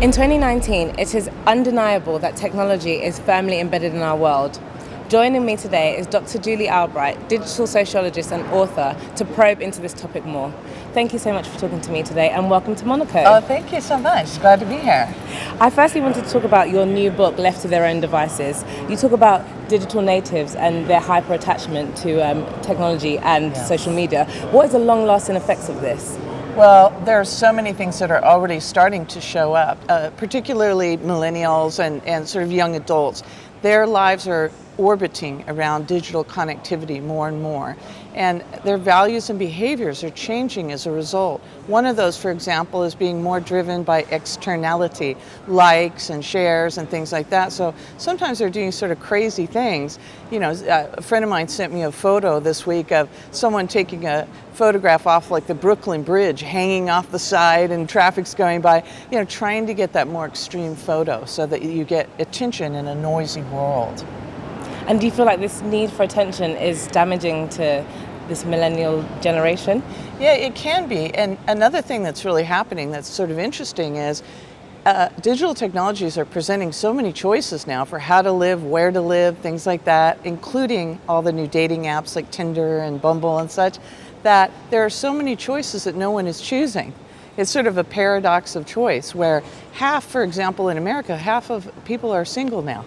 In 2019, it is undeniable that technology is firmly embedded in our world. Joining me today is Dr. Julie Albright, digital sociologist and author, to probe into this topic more. Thank you so much for talking to me today, and welcome to Monaco. Oh, thank you so much. Glad to be here. I firstly wanted to talk about your new book, Left to Their Own Devices. You talk about digital natives and their hyper-attachment to technology and social media. What is the long-lasting effects of this? Well, there are so many things that are already starting to show up, particularly millennials and sort of young adults. Their lives are orbiting around digital connectivity more and more, and their values and behaviors are changing as a result. One of those, for example, is being more driven by externality, likes and shares and things like that. So sometimes they're doing sort of crazy things. You know, a friend of mine sent me a photo this week of someone taking a photograph off like the Brooklyn Bridge, hanging off the side and traffic's going by, you know, trying to get that more extreme photo so that you get attention in a noisy world. And do you feel like this need for attention is damaging to this millennial generation? Yeah, it can be. And another thing that's really happening that's sort of interesting is digital technologies are presenting so many choices now for how to live, where to live, things like that, including all the new dating apps like Tinder and Bumble and such, that there are so many choices that no one is choosing. It's sort of a paradox of choice where half, for example, in America, half of people are single now.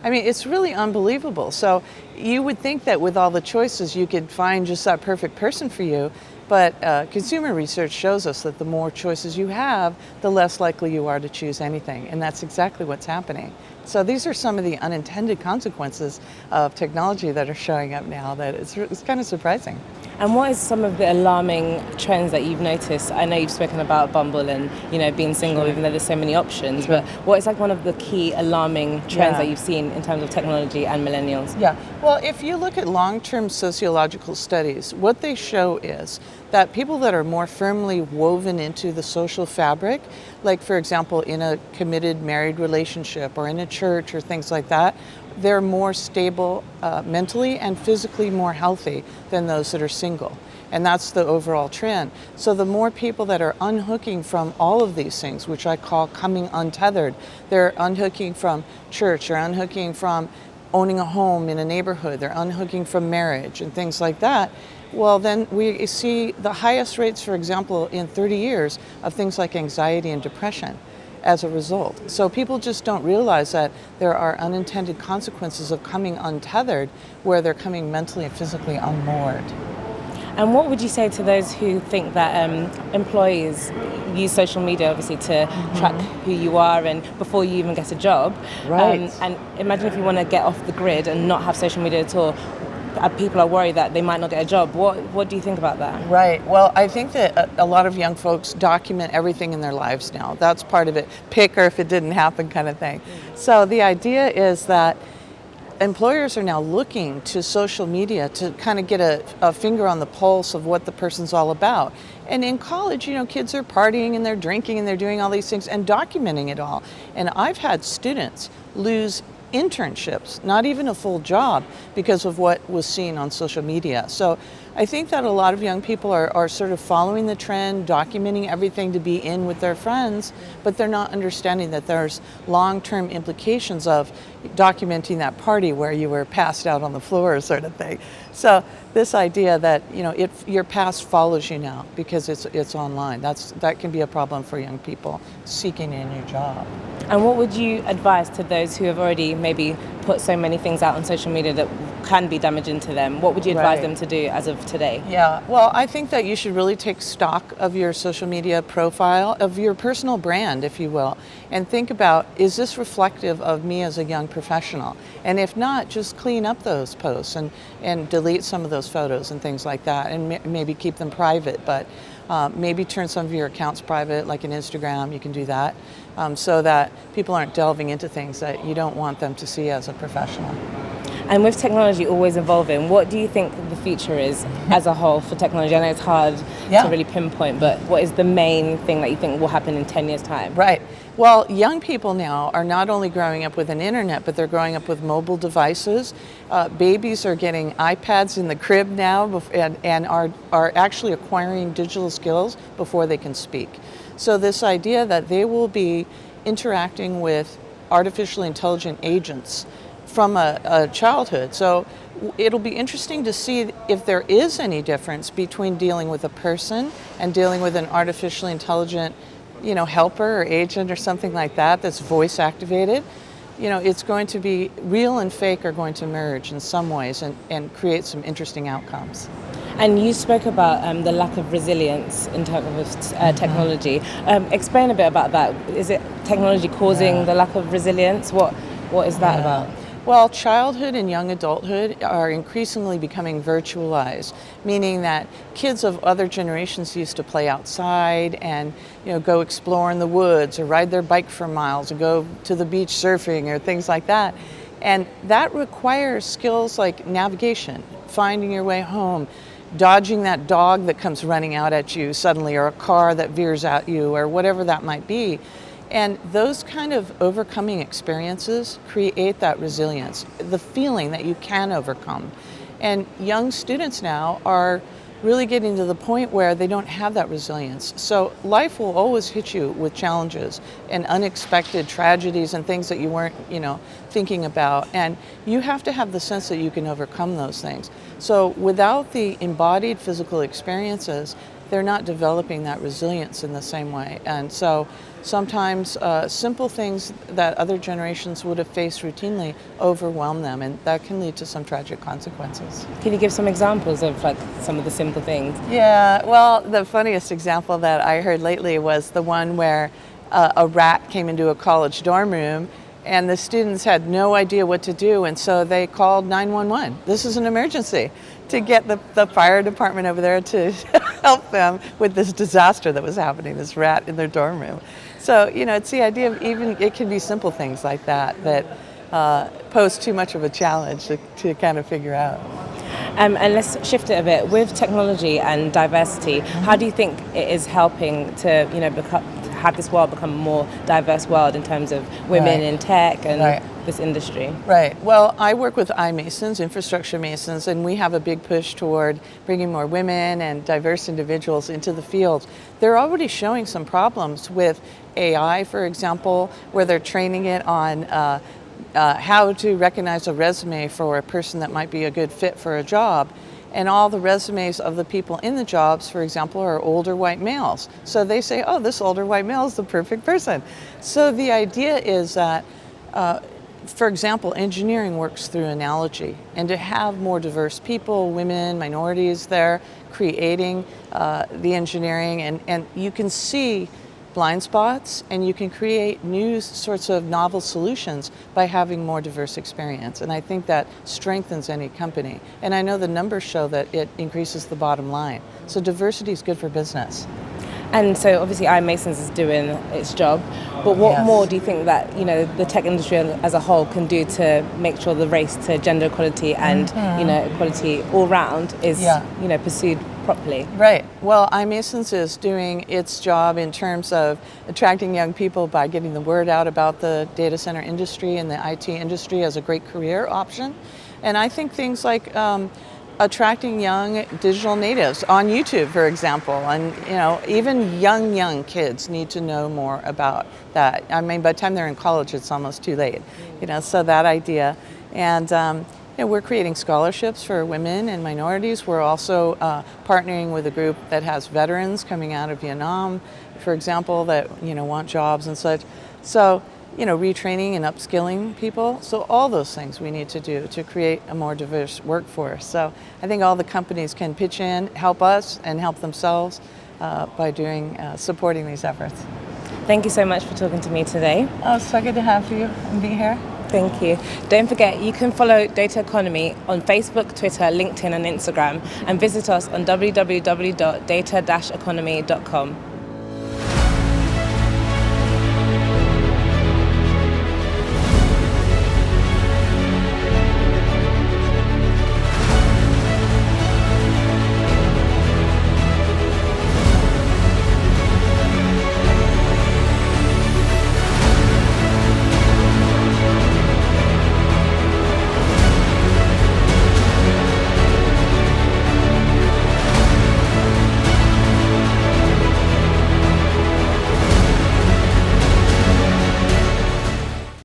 I mean, it's really unbelievable. So you would think that with all the choices, you could find just that perfect person for you. But consumer research shows us that the more choices you have, the less likely you are to choose anything. And that's exactly what's happening. So these are some of the unintended consequences of technology that are showing up now that it's kind of surprising. And what is some of the alarming trends that you've noticed? I know you've spoken about Bumble and, you know, being single, even though there's so many options, but what is like one of the key alarming trends that you've seen in terms of technology and millennials? Yeah, well, if you look at long-term sociological studies, what they show is that people that are more firmly woven into the social fabric, like for example in a committed married relationship or in a church or things like that, they're more stable mentally and physically more healthy than those that are single. And that's the overall trend. So the more people that are unhooking from all of these things, which I call coming untethered, they're unhooking from church, they're unhooking from owning a home in a neighborhood, they're unhooking from marriage and things like that, well, then we see the highest rates, for example, in 30 years of things like anxiety and depression as a result. So people just don't realize that there are unintended consequences of coming untethered where they're coming mentally and physically unmoored. And what would you say to those who think that employees use social media obviously to track who you are and before you even get a job? Right. And imagine if you want to get off the grid and not have social media at all. People are worried that they might not get a job. What do you think about that? Right. Well, I think that a lot of young folks document everything in their lives now. That's part of it. Pick or if it didn't happen kind of thing. So the idea is that employers are now looking to social media to kind of get a finger on the pulse of what the person's all about. And in college, you know, kids are partying and they're drinking and they're doing all these things and documenting it all. And I've had students lose internships, not even a full job, because of what was seen on social media. So I think that a lot of young people are sort of following the trend, documenting everything to be in with their friends, but they're not understanding that there's long-term implications of documenting that party where you were passed out on the floor sort of thing. So this idea that, you know, if your past follows you now because it's online, that can be a problem for young people seeking a new job. And what would you advise to those who have already maybe put so many things out on social media that can be damaging to them? What would you advise them to do as of today? Yeah, well, I think that you should really take stock of your social media profile, of your personal brand, if you will, and think about, is this reflective of me as a young professional? And if not, just clean up those posts and delete some of those photos and things like that, and maybe keep them private, but maybe turn some of your accounts private, like in Instagram, you can do that, so that people aren't delving into things that you don't want them to see as a professional. And with technology always evolving, what do you think the future is as a whole for technology? I know it's hard to really pinpoint, but what is the main thing that you think will happen in 10 years' time? Right. Well, young people now are not only growing up with an internet, but they're growing up with mobile devices. Babies are getting iPads in the crib now and are actually acquiring digital skills before they can speak. So this idea that they will be interacting with artificially intelligent agents from a childhood. So it'll be interesting to see if there is any difference between dealing with a person and dealing with an artificially intelligent, helper or agent or something like that that's voice activated. It's going to be real and fake are going to merge in some ways and create some interesting outcomes. And you spoke about the lack of resilience in terms of technology. Explain a bit about that. Is it technology causing the lack of resilience? What is that about? Well, childhood and young adulthood are increasingly becoming virtualized, meaning that kids of other generations used to play outside and go explore in the woods or ride their bike for miles or go to the beach surfing or things like that. And that requires skills like navigation, finding your way home, dodging that dog that comes running out at you suddenly, or a car that veers at you, or whatever that might be. And those kind of overcoming experiences create that resilience, the feeling that you can overcome. And young students now are really getting to the point where they don't have that resilience. So life will always hit you with challenges and unexpected tragedies and things that you weren't, thinking about. And you have to have the sense that you can overcome those things. So without the embodied physical experiences, they're not developing that resilience in the same way. And so sometimes simple things that other generations would have faced routinely overwhelm them, and that can lead to some tragic consequences. Can you give some examples of some of the simple things? Yeah, well, the funniest example that I heard lately was the one where a rat came into a college dorm room and the students had no idea what to do, and so they called 911. This is an emergency, to get the fire department over there to help them with this disaster that was happening, this rat in their dorm room. So, it's the idea of it can be simple things like that pose too much of a challenge to kind of figure out. And let's shift it a bit. With technology and diversity, how do you think it is helping to, have this world become a more diverse world in terms of women in tech and this industry? Right. Well, I work with iMasons, infrastructure masons, and we have a big push toward bringing more women and diverse individuals into the field. They're already showing some problems with AI, for example, where they're training it on how to recognize a resume for a person that might be a good fit for a job. And all the resumes of the people in the jobs, for example, are older white males. So they say, oh, this older white male is the perfect person. So the idea is that, for example, engineering works through analogy. And to have more diverse people, women, minorities there, creating the engineering, and you can see blind spots, and you can create new sorts of novel solutions by having more diverse experience. And I think that strengthens any company. And I know the numbers show that it increases the bottom line. So diversity is good for business. And so obviously iMasons is doing its job, but what more do you think that the tech industry as a whole can do to make sure the race to gender equality and equality all round is pursued properly? Right. Well, iMasons is doing its job in terms of attracting young people by getting the word out about the data center industry and the IT industry as a great career option. And I think things like attracting young digital natives on YouTube, for example, and even young kids need to know more about that. I mean, by the time they're in college, it's almost too late. So that idea, and we're creating scholarships for women and minorities. We're also partnering with a group that has veterans coming out of Vietnam, for example, that want jobs and such. So retraining and upskilling people. So all those things we need to do to create a more diverse workforce. So I think all the companies can pitch in, help us, and help themselves by supporting these efforts. Thank you so much for talking to me today. Oh, it's so good to have you and be here. Thank you. Don't forget, you can follow Data Economy on Facebook, Twitter, LinkedIn, and Instagram, and visit us on www.data-economy.com.